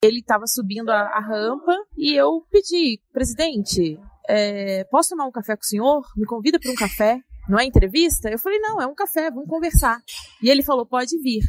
Ele estava subindo a rampa e eu pedi, presidente, posso tomar um café com o senhor? Me convida para um café? Não é entrevista? Eu falei, não, é um café, vamos conversar. E ele falou, pode vir.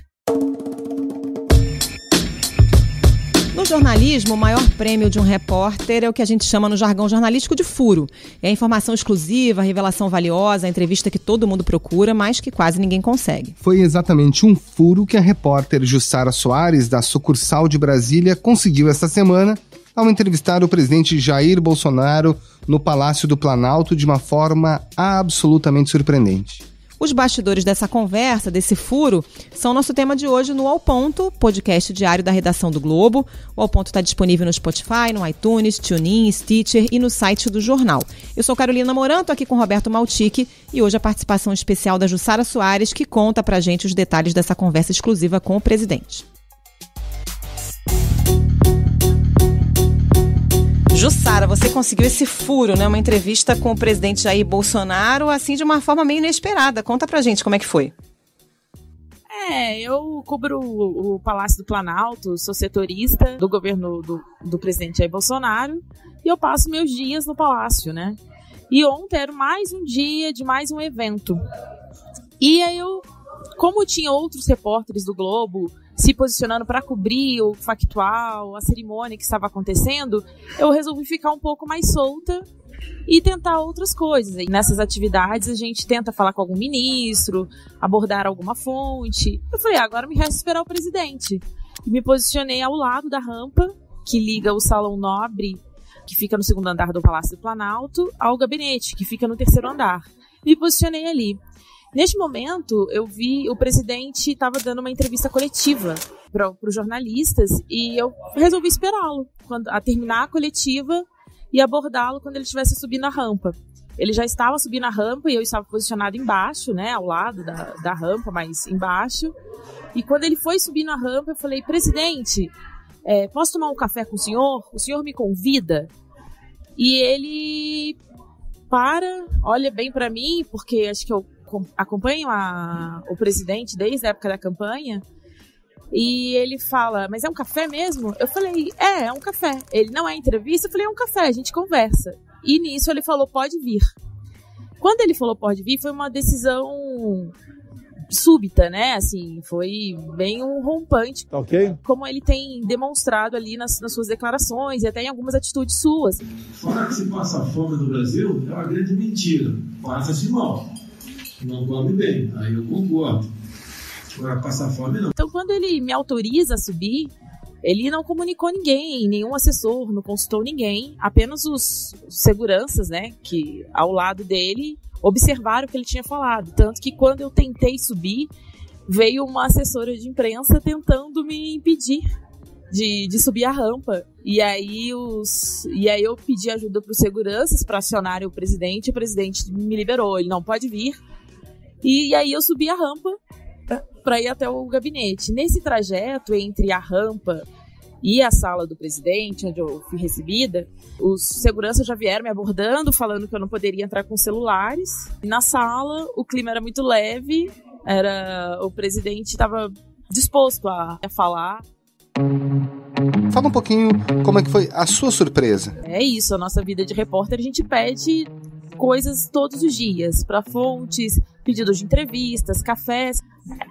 No jornalismo, o maior prêmio de um repórter é o que a gente chama no jargão jornalístico de furo. É a informação exclusiva, a revelação valiosa, a entrevista que todo mundo procura, mas que quase ninguém consegue. Foi exatamente um furo que a repórter Jussara Soares, da sucursal de Brasília, conseguiu esta semana ao entrevistar o presidente Jair Bolsonaro no Palácio do Planalto de uma forma absolutamente surpreendente. Os bastidores dessa conversa, desse furo, são nosso tema de hoje no Ao Ponto, podcast diário da redação do Globo. O Ao Ponto está disponível no Spotify, no iTunes, TuneIn, Stitcher e no site do jornal. Eu sou Carolina Moran, estou aqui com Roberto Maltic e hoje a participação especial da Jussara Soares, que conta pra gente os detalhes dessa conversa exclusiva com o presidente. Jussara, você conseguiu esse furo, né? Uma entrevista com o presidente Jair Bolsonaro, assim, de uma forma meio inesperada. Conta pra gente como é que foi. Eu cubro o Palácio do Planalto, sou setorista do governo do presidente Jair Bolsonaro e eu passo meus dias no Palácio, né? E ontem era mais um dia de mais um evento. E aí como tinha outros repórteres do Globo se posicionando para cobrir o factual, a cerimônia que estava acontecendo, eu resolvi ficar um pouco mais solta e tentar outras coisas. E nessas atividades a gente tenta falar com algum ministro, abordar alguma fonte. Eu falei, agora me resta esperar o presidente. E me posicionei ao lado da rampa que liga o Salão Nobre, que fica no 2º andar do Palácio do Planalto, ao gabinete, que fica no 3º andar. Me posicionei ali. Neste momento, eu vi o presidente estava dando uma entrevista coletiva para os jornalistas e eu resolvi esperá-lo a terminar a coletiva e abordá-lo quando ele estivesse subindo a rampa. Ele já estava subindo a rampa e eu estava posicionado embaixo, né, ao lado da rampa, mas embaixo. E quando ele foi subindo a rampa, eu falei, presidente, posso tomar um café com o senhor? O senhor me convida? E ele olha bem para mim, porque acho que eu acompanho o presidente desde a época da campanha, e ele fala, mas é um café mesmo? Eu falei, é um café. Ele, não é entrevista? Eu falei, é um café, a gente conversa. E nisso ele falou, pode vir. Quando ele falou pode vir, foi uma decisão súbita, né? Assim, foi bem um rompante. Ok. Como ele tem demonstrado ali nas suas declarações e até em algumas atitudes suas. Falar que se passa fome no Brasil é uma grande mentira. Passa-se mal. Não come bem, aí eu concordo. Agora, passar fome não. Então, quando ele me autoriza a subir, ele não comunicou ninguém, nenhum assessor, não consultou ninguém, apenas os seguranças, né, que ao lado dele observaram o que ele tinha falado. Tanto que quando eu tentei subir, veio uma assessora de imprensa tentando me impedir de subir a rampa. E aí eu pedi ajuda para os seguranças para acionarem o presidente me liberou, ele não pode vir. E aí eu subi a rampa para ir até o gabinete. Nesse trajeto entre a rampa e a sala do presidente, onde eu fui recebida, os seguranças já vieram me abordando, falando que eu não poderia entrar com celulares. E na sala, o clima era muito leve, o presidente estava disposto a falar. Fala um pouquinho como é que foi a sua surpresa. É isso, a nossa vida de repórter, a gente pede coisas todos os dias, para fontes, pedidos de entrevistas, cafés,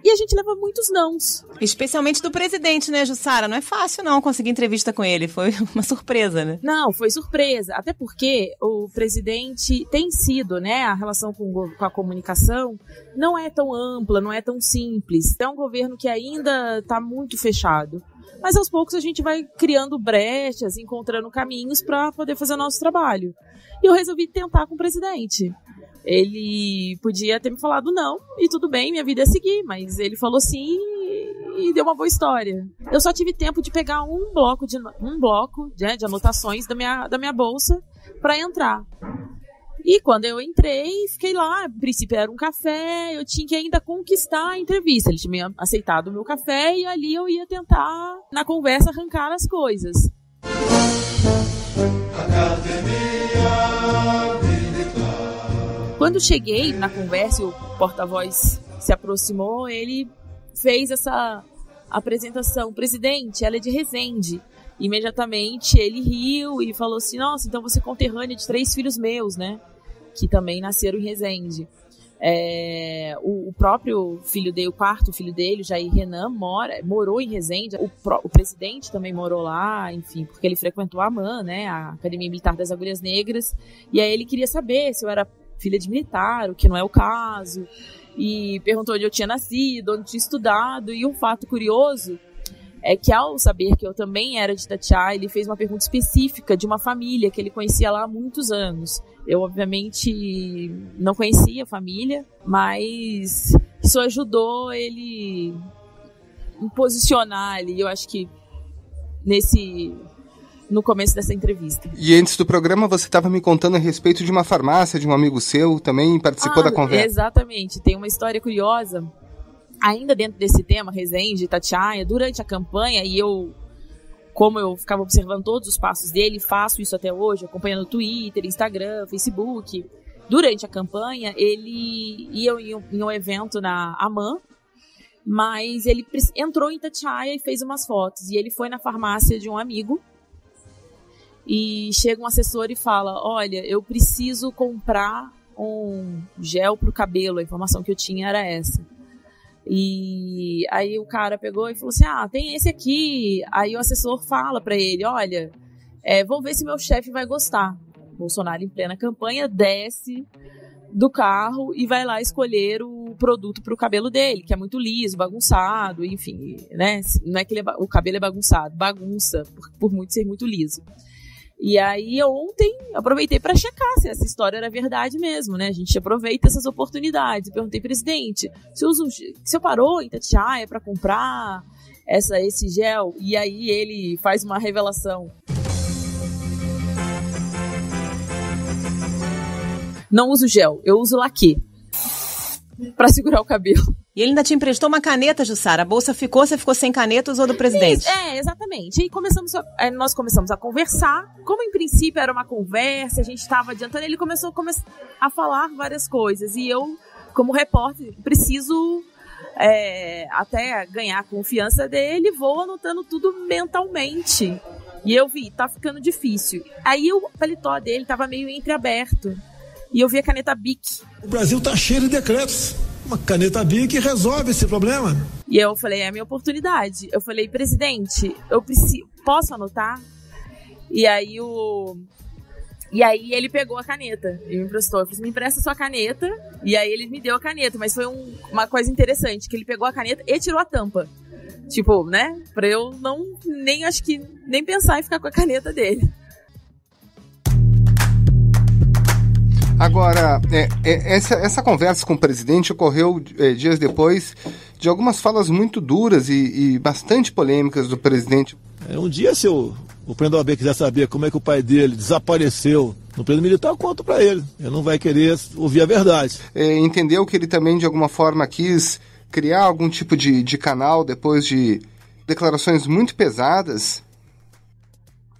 e a gente leva muitos nãos. Especialmente do presidente, né, Jussara? Não é fácil não conseguir entrevista com ele, foi uma surpresa, né? Não, foi surpresa, até porque o presidente tem sido, né, a relação com a comunicação não é tão ampla, não é tão simples, é um governo que ainda está muito fechado. Mas aos poucos a gente vai criando brechas, encontrando caminhos para poder fazer o nosso trabalho. E eu resolvi tentar com o presidente. Ele podia ter me falado não, e tudo bem, minha vida é seguir, mas ele falou sim e deu uma boa história. Eu só tive tempo de pegar um bloco de anotações da minha bolsa para entrar. E quando eu entrei, fiquei lá, a princípio era um café, eu tinha que ainda conquistar a entrevista. Ele tinha aceitado o meu café e ali eu ia tentar, na conversa, arrancar as coisas. Quando cheguei na conversa e o porta-voz se aproximou, ele fez essa apresentação. Presidente, ela é de Resende. imediatamente ele riu e falou assim, nossa, então você é conterrânea de 3 filhos meus, né? Que também nasceram em Resende. O próprio filho dele, o quarto filho dele, Jair Renan, morou em Resende. O presidente também morou lá, enfim, porque ele frequentou a AMAN, né, a Academia Militar das Agulhas Negras, e aí ele queria saber se eu era filha de militar, o que não é o caso, e perguntou onde eu tinha nascido, onde tinha estudado, e um fato curioso é que ao saber que eu também era de Itatiaia, ele fez uma pergunta específica de uma família que ele conhecia lá há muitos anos. Eu, obviamente, não conhecia a família, mas isso ajudou ele me posicionar ali, eu acho que no começo dessa entrevista. E antes do programa você estava me contando a respeito de uma farmácia, de um amigo seu, também participou da conversa. Exatamente, tem uma história curiosa. Ainda dentro desse tema, Resende, Itatiaia, durante a campanha, e como eu ficava observando todos os passos dele, faço isso até hoje, acompanhando Twitter, Instagram, Facebook. Durante a campanha, ele ia em um evento na AMAN, mas ele entrou em Itatiaia e fez umas fotos. E ele foi na farmácia de um amigo, e chega um assessor e fala, olha, eu preciso comprar um gel pro cabelo, a informação que eu tinha era essa. E aí o cara pegou e falou assim, tem esse aqui. Aí o assessor fala pra ele, olha, vou ver se meu chefe vai gostar. Bolsonaro, em plena campanha, desce do carro e vai lá escolher o produto pro cabelo dele, que é muito liso, bagunçado, enfim, né? Não é que o cabelo é bagunçado, bagunça por muito ser muito liso. E aí ontem aproveitei para checar se essa história era verdade mesmo, né? A gente aproveita essas oportunidades. Eu perguntei, presidente, você parou em Itatiaia para comprar esse gel? E aí ele faz uma revelação. Não uso gel, eu uso laque para segurar o cabelo. E ele ainda te emprestou uma caneta, Jussara. A bolsa você ficou sem caneta, usou do presidente. Isso, exatamente. E nós começamos a conversar. Como em princípio era uma conversa, a gente estava adiantando, ele começou a falar várias coisas. E eu, como repórter, preciso até ganhar a confiança dele, vou anotando tudo mentalmente. E eu vi, tá ficando difícil. Aí o paletó dele tava meio entreaberto. E eu vi a caneta Bic. O Brasil tá cheio de decretos. Uma caneta Bic resolve esse problema. E eu falei, é a minha oportunidade. Eu falei, presidente, posso anotar? E aí ele pegou a caneta e me emprestou. Eu falei, me empresta sua caneta. E aí ele me deu a caneta. Mas foi uma coisa interessante, que ele pegou a caneta e tirou a tampa. Tipo, né? Pra eu nem pensar em ficar com a caneta dele. Agora, essa conversa com o presidente ocorreu dias depois de algumas falas muito duras e bastante polêmicas do presidente. Um dia, se o presidente da OAB quiser saber como é que o pai dele desapareceu no preso militar, eu conto para ele. Ele não vai querer ouvir a verdade. Entendeu que ele também, de alguma forma, quis criar algum tipo de canal depois de declarações muito pesadas?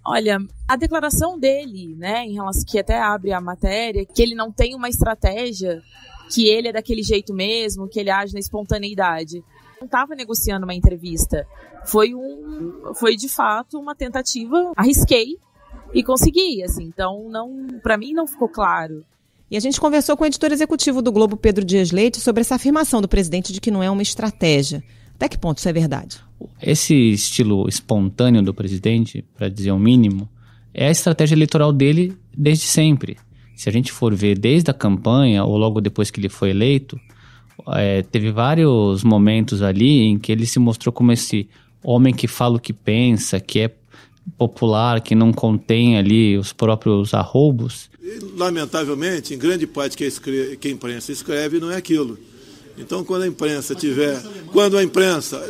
Olha, a declaração dele, né, em relação, que até abre a matéria, que ele não tem uma estratégia, que ele é daquele jeito mesmo, que ele age na espontaneidade. Não estava negociando uma entrevista. Foi de fato uma tentativa, arrisquei e consegui, assim. Então, para mim não ficou claro. E a gente conversou com o editor executivo do Globo, Pedro Dias Leite, sobre essa afirmação do presidente de que não é uma estratégia. Até que ponto isso é verdade? Esse estilo espontâneo do presidente, para dizer o mínimo, é a estratégia eleitoral dele desde sempre. Se a gente for ver desde a campanha ou logo depois que ele foi eleito, teve vários momentos ali em que ele se mostrou como esse homem que fala o que pensa, que é popular, que não contém ali os próprios arroubos. E, lamentavelmente, em grande parte que a imprensa escreve não é aquilo. Então, quando a imprensa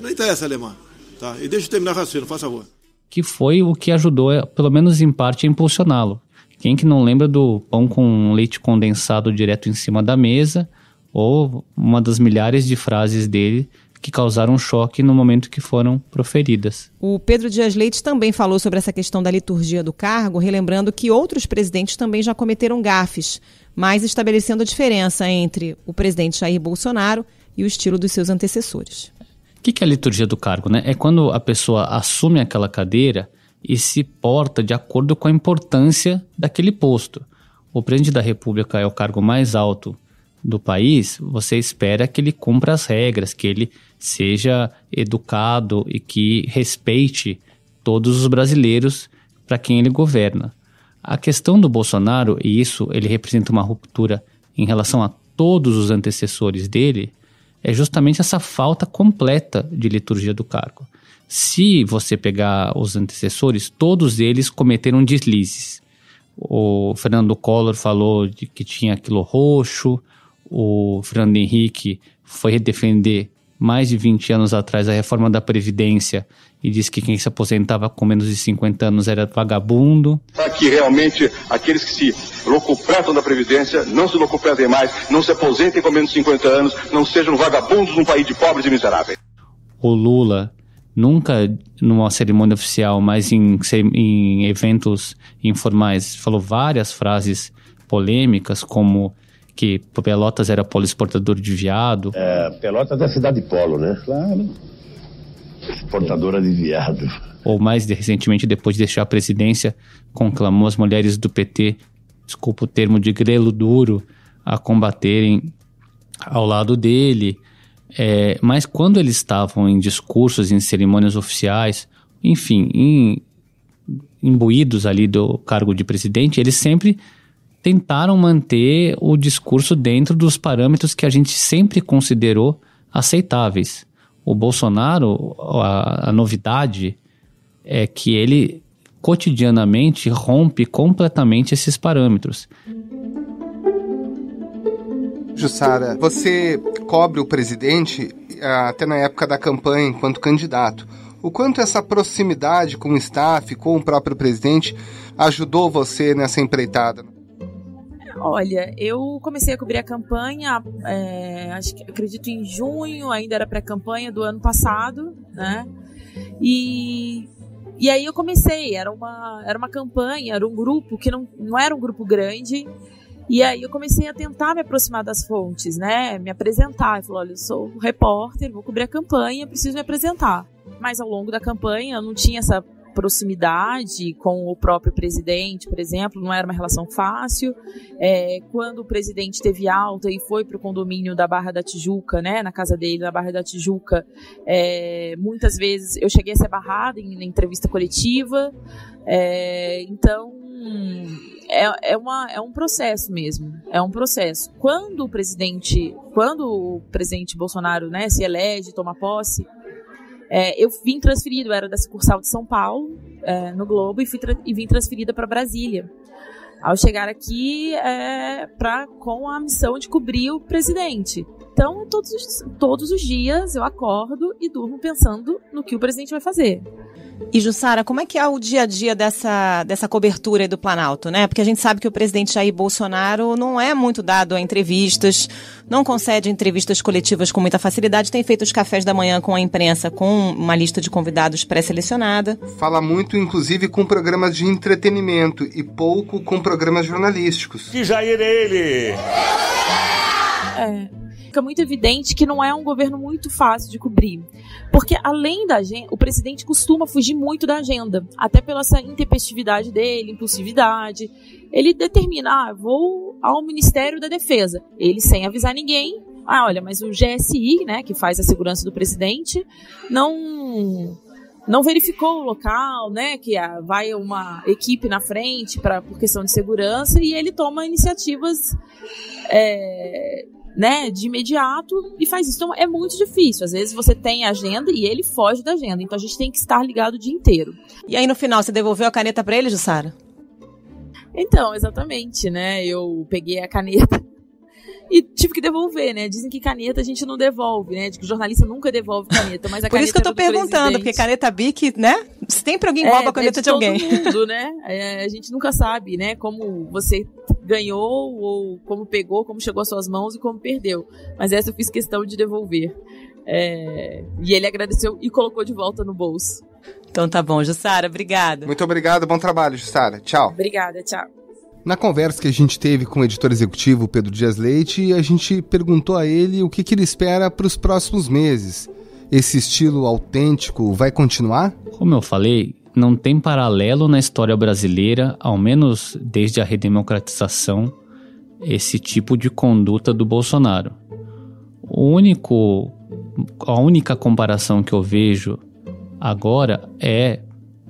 não interessa, Alemã, tá? E deixa eu terminar o raciocínio, por favor. Que foi o que ajudou, pelo menos em parte, a impulsioná-lo. Quem que não lembra do pão com leite condensado direto em cima da mesa, ou uma das milhares de frases dele que causaram choque no momento que foram proferidas. O Pedro Dias Leite também falou sobre essa questão da liturgia do cargo, relembrando que outros presidentes também já cometeram gafes, mas estabelecendo a diferença entre o presidente Jair Bolsonaro e o estilo dos seus antecessores. O que é a liturgia do cargo, né? É quando a pessoa assume aquela cadeira e se porta de acordo com a importância daquele posto. O presidente da República é o cargo mais alto do país, você espera que ele cumpra as regras, que ele seja educado e que respeite todos os brasileiros para quem ele governa. A questão do Bolsonaro, e isso ele representa uma ruptura em relação a todos os antecessores dele, é justamente essa falta completa de liturgia do cargo. Se você pegar os antecessores, todos eles cometeram deslizes. O Fernando Collor falou de que tinha aquilo roxo, o Fernando Henrique foi defender mais de 20 anos atrás a reforma da Previdência e disse que quem se aposentava com menos de 50 anos era vagabundo. Para que realmente aqueles que se locupletam da Previdência não se locupletem mais, não se aposentem com menos de 50 anos, não sejam vagabundos num país de pobres e miseráveis. O Lula, nunca numa cerimônia oficial, mas em eventos informais, falou várias frases polêmicas, como que Pelotas era polo exportador de viado. Pelotas é cidade polo, né? Claro. Exportadora de viado. Ou mais recentemente, depois de deixar a presidência, conclamou as mulheres do PT, desculpa o termo, de grelo duro, a combaterem ao lado dele. Mas quando eles estavam em discursos, em cerimônias oficiais, enfim, imbuídos ali do cargo de presidente, eles sempre tentaram manter o discurso dentro dos parâmetros que a gente sempre considerou aceitáveis. O Bolsonaro, a novidade é que ele cotidianamente rompe completamente esses parâmetros. Jussara, você cobre o presidente até na época da campanha enquanto candidato. O quanto essa proximidade com o staff, com o próprio presidente, ajudou você nessa empreitada? Olha, eu comecei a cobrir a campanha, acredito em junho, ainda era pré-campanha do ano passado, né? E aí eu comecei, era uma campanha, era um grupo que não era um grupo grande, e aí eu comecei a tentar me aproximar das fontes, né? Me apresentar, eu falei, olha, eu sou repórter, vou cobrir a campanha, preciso me apresentar. Mas ao longo da campanha eu não tinha essa proximidade com o próprio presidente, por exemplo, não era uma relação fácil. Quando o presidente teve alta e foi para o condomínio da Barra da Tijuca, né, na casa dele, na Barra da Tijuca, muitas vezes eu cheguei a ser barrada em entrevista coletiva, então é um processo mesmo, é um processo. Quando o presidente Bolsonaro, né, se elege, toma posse, eu vim transferida, eu era da sucursal de São Paulo, no Globo, e vim transferida para Brasília. Ao chegar aqui, com a missão de cobrir o presidente. Então, todos os dias eu acordo e durmo pensando no que o presidente vai fazer. E, Jussara, como é que é o dia a dia dessa cobertura aí do Planalto, né? Porque a gente sabe que o presidente Jair Bolsonaro não é muito dado a entrevistas, não concede entrevistas coletivas com muita facilidade, tem feito os cafés da manhã com a imprensa com uma lista de convidados pré-selecionada. Fala muito, inclusive, com programas de entretenimento e pouco com programas jornalísticos. Que Jair é ele! Fica muito evidente que não é um governo muito fácil de cobrir. Porque além da agenda, o presidente costuma fugir muito da agenda, até pela essa intempestividade dele, impulsividade. Ele determina, vou ao Ministério da Defesa. Ele, sem avisar ninguém, olha, mas o GSI, né, que faz a segurança do presidente, não verificou o local, né, que vai uma equipe na frente por questão de segurança, e ele toma iniciativas de imediato e faz isso. Então é muito difícil. Às vezes você tem agenda e ele foge da agenda. Então a gente tem que estar ligado o dia inteiro. E aí no final você devolveu a caneta para ele, Jussara? Então, exatamente, né? Eu peguei a caneta e tive que devolver, né? Dizem que caneta a gente não devolve, né? De que o jornalista nunca devolve caneta, mas a Por caneta isso que eu tô perguntando, porque caneta Bic, né? Sempre alguém rouba a caneta de alguém. Todo mundo, né? A gente nunca sabe, né? Como você ganhou, ou como pegou, como chegou às suas mãos e como perdeu. Mas essa eu fiz questão de devolver. E ele agradeceu e colocou de volta no bolso. Então tá bom, Jussara, obrigada. Muito obrigado, bom trabalho, Jussara. Tchau. Obrigada, tchau. Na conversa que a gente teve com o editor executivo Pedro Dias Leite, a gente perguntou a ele o que ele espera para os próximos meses. Esse estilo autêntico vai continuar? Como eu falei, não tem paralelo na história brasileira, ao menos desde a redemocratização, esse tipo de conduta do Bolsonaro. A única comparação que eu vejo agora é,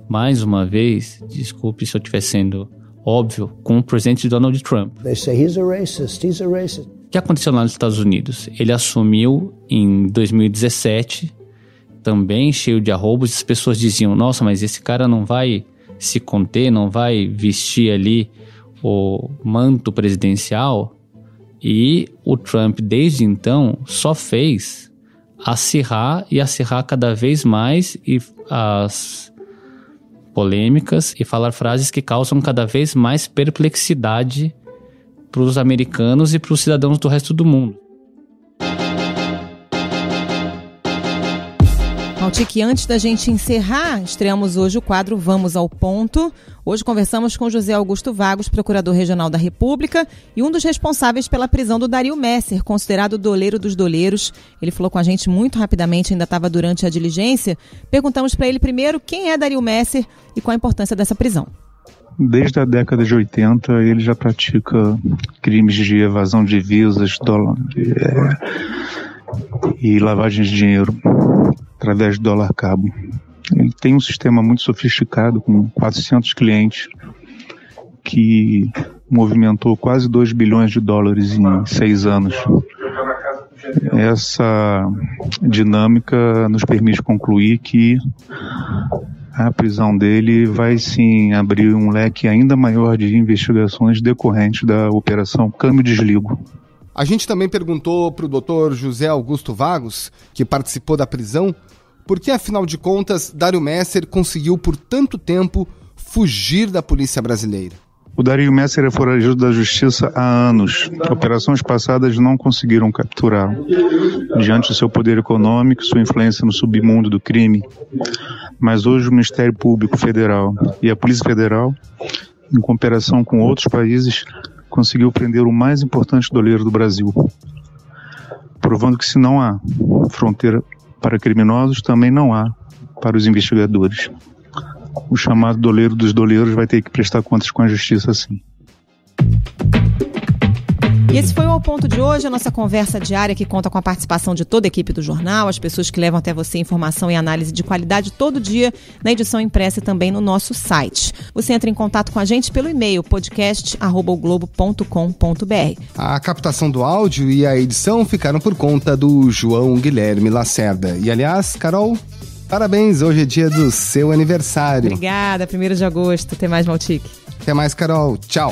mais uma vez, desculpe se eu estiver sendo óbvio, com o presidente Donald Trump. They say he's a racist, he's a racist. O que aconteceu lá nos Estados Unidos? Ele assumiu em 2017, também cheio de arroubos, as pessoas diziam, nossa, mas esse cara não vai se conter, não vai vestir ali o manto presidencial. E o Trump, desde então, só fez acirrar cada vez mais as polêmicas e falar frases que causam cada vez mais perplexidade para os americanos e para os cidadãos do resto do mundo. Maltic, antes da gente encerrar, estreamos hoje o quadro Vamos ao Ponto. Hoje conversamos com José Augusto Vagos, Procurador Regional da República e um dos responsáveis pela prisão do Dario Messer, considerado o doleiro dos doleiros. Ele falou com a gente muito rapidamente, ainda estava durante a diligência. Perguntamos para ele primeiro quem é Dario Messer e qual a importância dessa prisão. Desde a década de 80, ele já pratica crimes de evasão de divisas, e lavagem de dinheiro através do dólar cabo. Ele tem um sistema muito sofisticado com 400 clientes que movimentou quase 2 bilhões de dólares em 6 anos. Essa dinâmica nos permite concluir que a prisão dele vai sim abrir um leque ainda maior de investigações decorrentes da Operação Câmbio-Desligo. A gente também perguntou para o Dr. José Augusto Vagos, que participou da prisão, por que, afinal de contas, Dario Messer conseguiu por tanto tempo fugir da polícia brasileira. O Dario Messer é foragido da justiça há anos. Operações passadas não conseguiram capturá-lo, diante do seu poder econômico e sua influência no submundo do crime. Mas hoje o Ministério Público Federal e a Polícia Federal, em cooperação com outros países, conseguiu prender o mais importante doleiro do Brasil, provando que se não há fronteira para criminosos, também não há para os investigadores. O chamado doleiro dos doleiros vai ter que prestar contas com a justiça, sim. E esse foi o Ao Ponto de hoje, a nossa conversa diária que conta com a participação de toda a equipe do jornal, as pessoas que levam até você informação e análise de qualidade todo dia na edição impressa e também no nosso site. Você entra em contato com a gente pelo e-mail podcast@oglobo.com.br. A captação do áudio e a edição ficaram por conta do João Guilherme Lacerda. E aliás, Carol, parabéns, hoje é dia do seu aniversário. Obrigada, 1º de agosto. Até mais, Maltic. Até mais, Carol. Tchau.